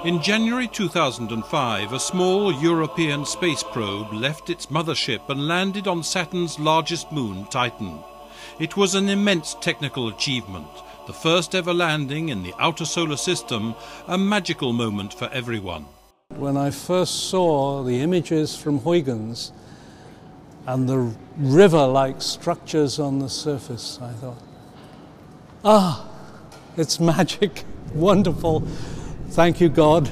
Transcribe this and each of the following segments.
In January 2005, a small European space probe left its mothership and landed on Saturn's largest moon, Titan. It was an immense technical achievement, the first ever landing in the outer solar system, a magical moment for everyone. When I first saw the images from Huygens and the river-like structures on the surface, I thought, it's magic, wonderful. Thank you, God.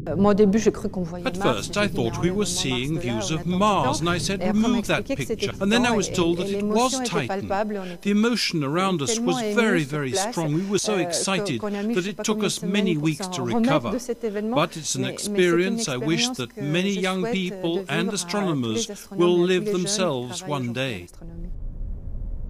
At first I thought we were seeing views of Mars, and I said, remove that picture. And then I was told that it was Titan. The emotion around us was very, very strong. We were so excited that it took us many weeks to recover. But it's an experience I wish that many young people and astronomers will live themselves one day.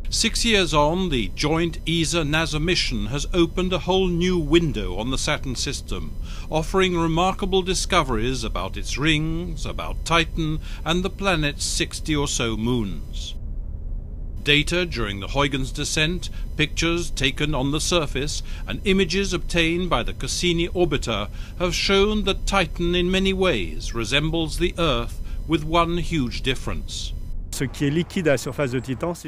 6 years on, the joint ESA-NASA mission has opened a whole new window on the Saturn system, offering remarkable discoveries about its rings, about Titan, and the planet's 60 or so moons. Data during the Huygens descent, pictures taken on the surface, and images obtained by the Cassini orbiter have shown that Titan in many ways resembles the Earth, with one huge difference. The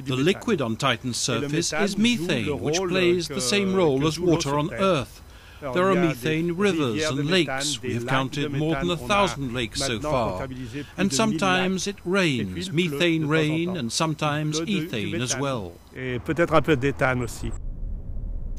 liquid on Titan's surface is methane, which plays the same role as water on Earth. There are methane rivers and lakes. We have counted more than 1,000 lakes so far. And sometimes it rains, methane rain, and sometimes ethane as well.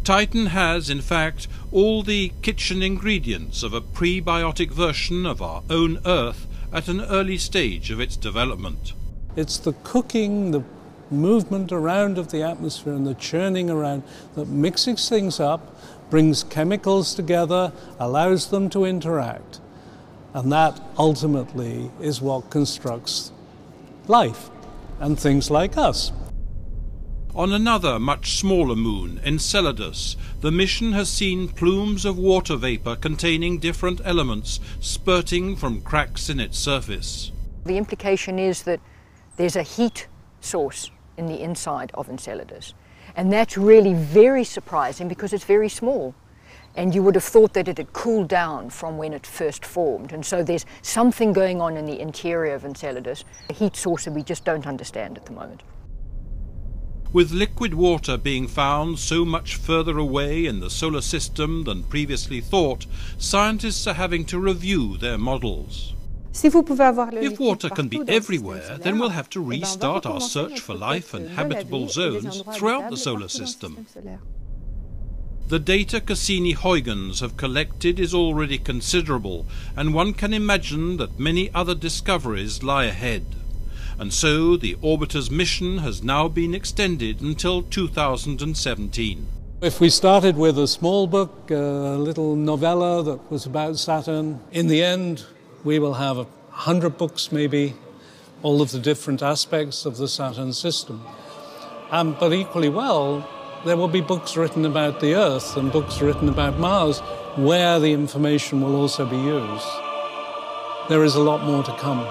Titan has, in fact, all the kitchen ingredients of a prebiotic version of our own Earth at an early stage of its development. It's the cooking, the movement around of the atmosphere and the churning around that mixes things up, brings chemicals together, allows them to interact. And that ultimately is what constructs life and things like us. On another, much smaller moon, Enceladus, the mission has seen plumes of water vapor containing different elements spurting from cracks in its surface. The implication is that there's a heat source in the inside of Enceladus. And that's really very surprising because it's very small. And you would have thought that it had cooled down from when it first formed. And so there's something going on in the interior of Enceladus, a heat source that we just don't understand at the moment. With liquid water being found so much further away in the solar system than previously thought, scientists are having to review their models. If water can be everywhere, then we'll have to restart our search for life and habitable zones throughout the solar system. The data Cassini-Huygens have collected is already considerable, and one can imagine that many other discoveries lie ahead. And so the orbiter's mission has now been extended until 2017. If we started with a small book, a little novella that was about Saturn, in the end we will have 100 books maybe, all of the different aspects of the Saturn system. But equally well, there will be books written about the Earth and books written about Mars, where the information will also be used. There is a lot more to come.